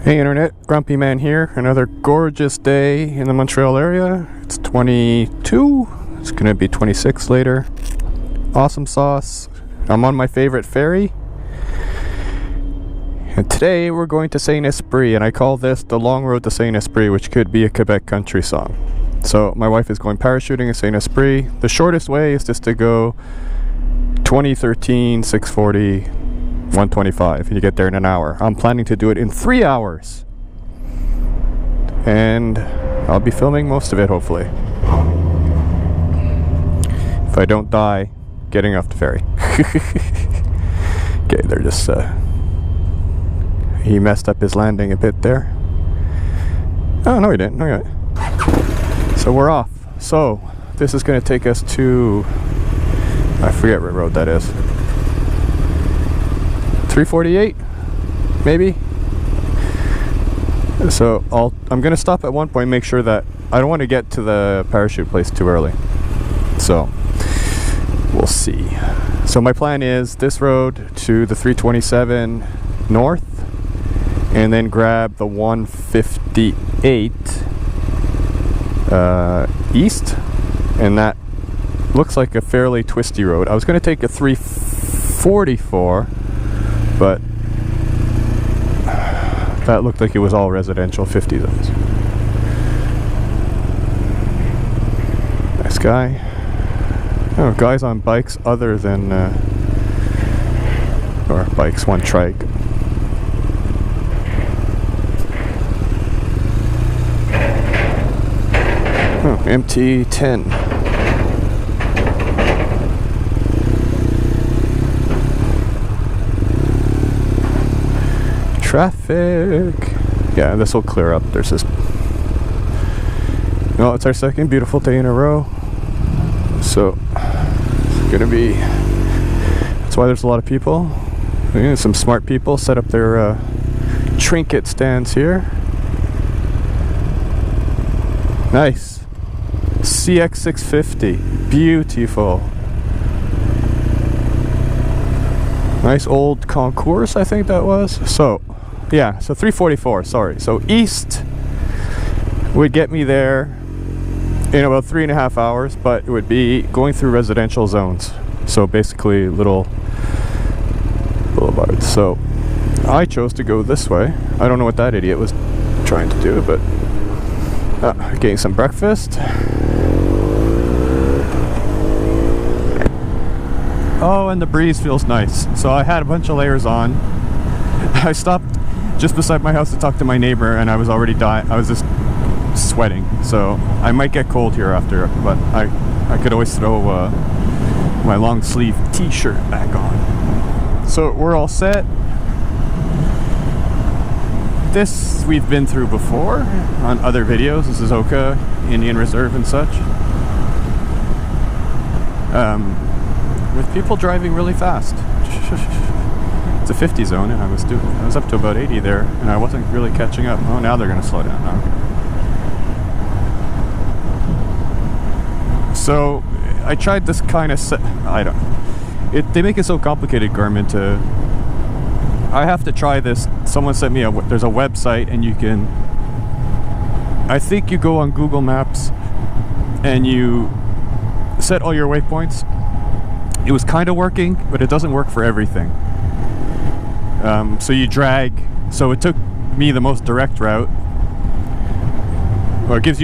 Hey Internet, Grumpy Man here. Another gorgeous day in the Montreal area. It's 22. It's going to be 26 later. Awesome sauce. I'm on my favorite ferry. And today we're going to Saint Esprit, and I call this the Long Road to Saint Esprit, which could be a Quebec country song. So my wife is going parachuting in Saint Esprit. The shortest way is just to go 2013, 640, 125, and you get there in an hour. I'm planning to do it in 3 hours, and I'll be filming most of it, hopefully, if I don't die getting off the ferry. Okay, they're just he messed up his landing a bit there. Oh no, he didn't. Okay, so we're off. So this is going to take us to, I forget what road that is. 348, maybe. So I'm gonna stop at one point and make sure that I don't want to get to the parachute place too early. So we'll see. So my plan is this road to the 327 north, and then grab the 158 east, and that looks like a fairly twisty road. I was gonna take a 344. But that looked like it was all residential 50 zones. Nice guy. Oh, guys on bikes other than or bikes, one trike. Oh, MT10. Traffic. Yeah, this will clear up. There's this. No, it's our second beautiful day in a row. So it's gonna be. That's why there's a lot of people. Some smart people set up their trinket stands here. Nice. CX650. Beautiful. Nice old concourse, I think that was. So. Yeah, so 344, sorry. So east would get me there in about 3.5 hours, but it would be going through residential zones. So basically little boulevards. So I chose to go this way. I don't know what that idiot was trying to do, but getting some breakfast. Oh, and the breeze feels nice. So I had a bunch of layers on. I stopped just beside my house to talk to my neighbor, and I was already dying. I was just sweating, so I might get cold here after, but I could always throw my long sleeve t-shirt back on. So we're all set. This we've been through before on other videos. This is Oka Indian Reserve and such, with people driving really fast. It's a 50 zone, and I was up to about 80 there, and I wasn't really catching up. Oh, now they're going to slow down. Okay. So I tried this kind of they make it so complicated, Garmin, to. I have to try this. Someone sent me there's a website, and you can. I think you go on Google Maps, and you set all your waypoints. It was kind of working, but it doesn't work for everything. So you drag. So it took me the most direct route. Well, it gave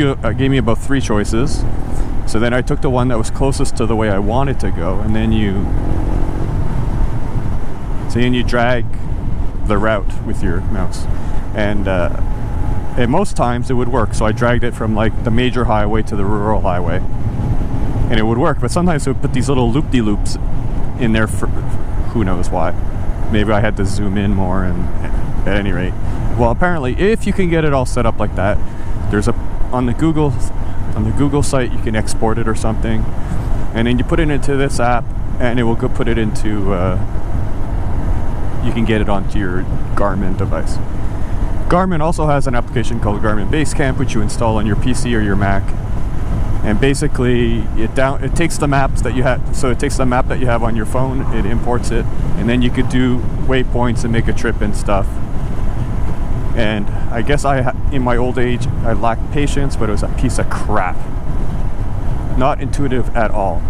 me about 3 choices. So then I took the one that was closest to the way I wanted to go, and then you drag the route with your mouse, and most times it would work. So I dragged it from like the major highway to the rural highway, and it would work. But sometimes it would put these little loop-de-loops in there for who knows why. Maybe I had to zoom in more, and at any rate. Well, apparently, if you can get it all set up like that, there's on the Google site, you can export it or something, and then you put it into this app, and it will go put it into, you can get it onto your Garmin device. Garmin also has an application called Garmin Basecamp, which you install on your PC or your Mac. And basically it takes the maps that you have, so it takes the map that you have on your phone, it imports it, and then you could do waypoints and make a trip and stuff. And I guess in my old age, I lacked patience, but it was a piece of crap. Not intuitive at all.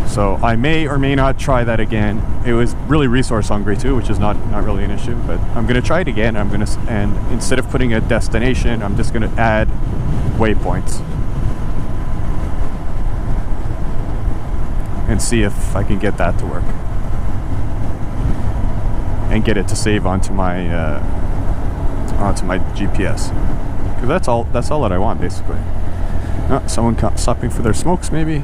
So I may or may not try that again. It was really resource hungry too, which is not really an issue, but I'm gonna try it again. And instead of putting a destination, I'm just gonna add waypoints and see if I can get that to work and get it to save onto my GPS, because that's all that I want basically. Someone stopping for their smokes maybe.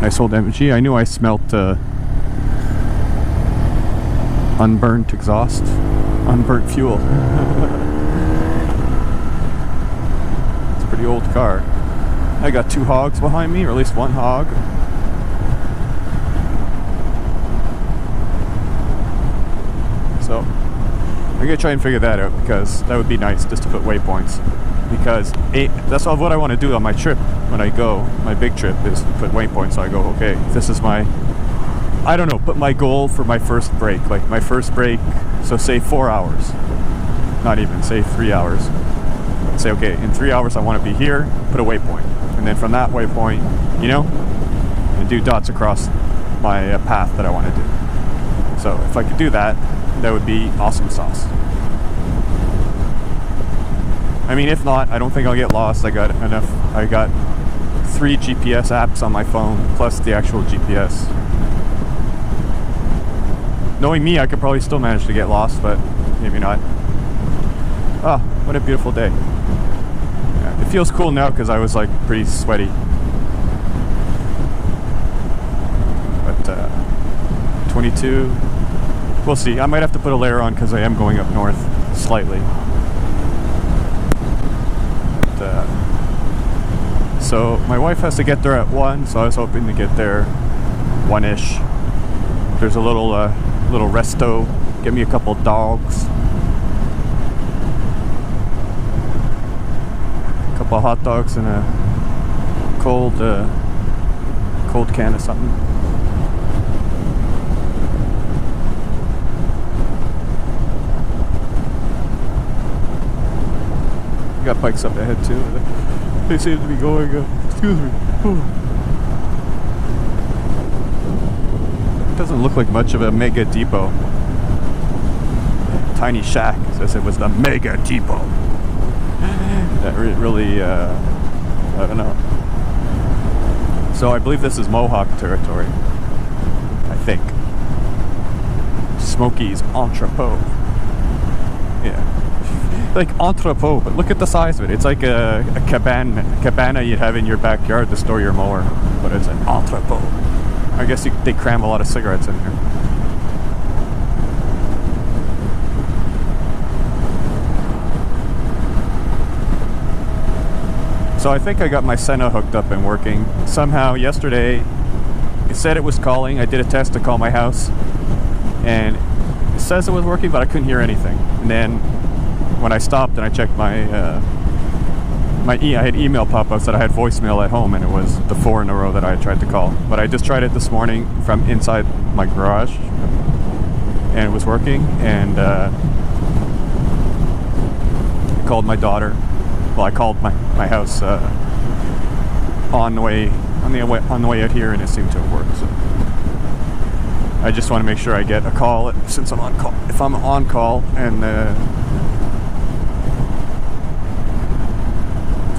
Nice old MG. I knew I smelt unburnt exhaust, unburnt fuel. It's a pretty old car. I got 2 hogs behind me, or at least 1 hog. So I'm gonna try and figure that out, because that would be nice just to put waypoints. Because that's all what I want to do on my trip when I go. My big trip is put waypoints. So I go, okay, this is my, I don't know, put my goal for my first break. Like my first break, so say 4 hours. Not even, say 3 hours. Say, okay, in 3 hours I want to be here, put a waypoint. And then from that waypoint, you know, and do dots across my path that I want to do. So if I could do that, that would be awesome sauce. I mean, if not, I don't think I'll get lost. I got 3 GPS apps on my phone, plus the actual GPS. Knowing me, I could probably still manage to get lost, but maybe not. Oh, what a beautiful day. Yeah, it feels cool now because I was like pretty sweaty. But 22, we'll see. I might have to put a layer on because I am going up north slightly. So my wife has to get there at 1, so I was hoping to get there 1-ish. There's a little resto. Get me a couple dogs, a couple of hot dogs, and a cold can of something. Got bikes up ahead too. They seem to be going, excuse me. It doesn't look like much of a mega depot. Tiny shack says it was the mega depot. That really, I don't know. So I believe this is Mohawk territory. I think. Smokey's Entrepot. Yeah. Like entrepot, but look at the size of it. It's like a cabana you'd have in your backyard to store your mower, but it's an entrepot. I guess they cram a lot of cigarettes in there. So I think I got my Senna hooked up and working. Somehow yesterday it said it was calling. I did a test to call my house and it says it was working, but I couldn't hear anything. And then when I stopped and I checked I had email pop-ups that I had voicemail at home, and it was the 4 in a row that I had tried to call. But I just tried it this morning from inside my garage, and it was working. And I called my daughter. Well, I called my house on the way out here, and it seemed to have worked. So I just want to make sure I get a call since I'm on call. If I'm on call and the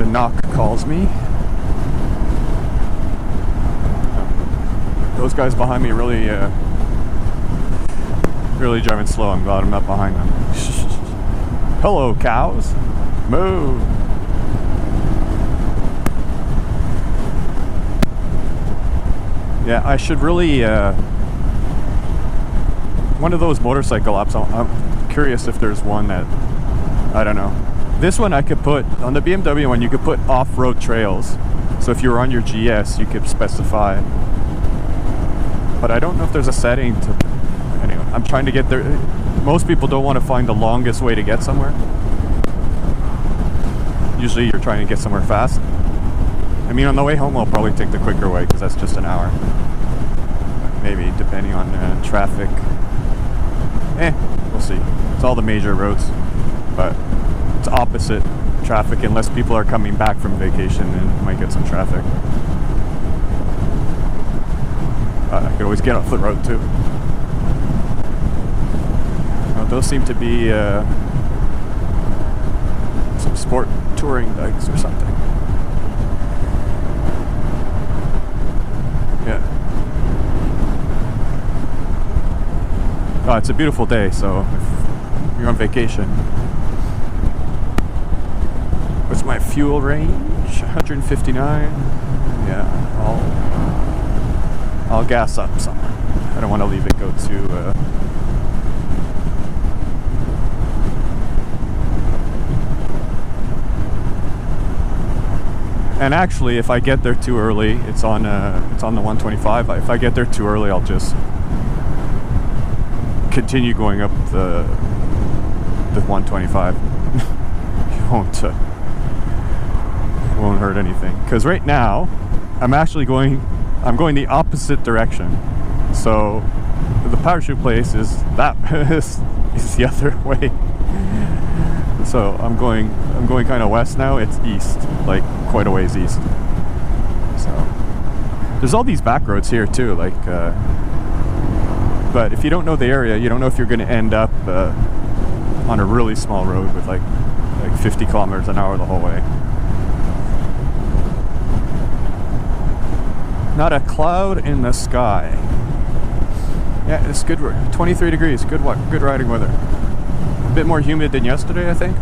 knock calls me. Those guys behind me really driving slow. I'm glad I'm not behind them. Hello, cows. Moo. Yeah, I should really one of those motorcycle apps. I'm curious if there's one that, I don't know. This one I could put, on the BMW one, you could put off-road trails. So if you were on your GS, you could specify. But I don't know if there's a setting to, anyway, I'm trying to get there. Most people don't want to find the longest way to get somewhere. Usually you're trying to get somewhere fast. I mean, on the way home, I'll probably take the quicker way because that's just an hour. Maybe, depending on traffic. we'll see. It's all the major roads, but it's opposite traffic unless people are coming back from vacation and might get some traffic. I could always get off the road too. Well, those seem to be some sport touring bikes or something. Yeah. Oh, it's a beautiful day, so if you're on vacation. What's my fuel range? 159. Yeah, I'll gas up some. I don't want to leave it go too. And actually, if I get there too early, it's on the 125. If I get there too early, I'll just continue going up the 125. It won't hurt anything. Because right now, I'm going the opposite direction. So the parachute place is is the other way. So I'm going kind of west now. It's east, like quite a ways east. So there's all these back roads here too, like. But if you don't know the area, you don't know if you're going to end up on a really small road with like 50 kilometers an hour the whole way. Not a cloud in the sky. Yeah, it's good. 23 degrees. Good riding weather. A bit more humid than yesterday, I think.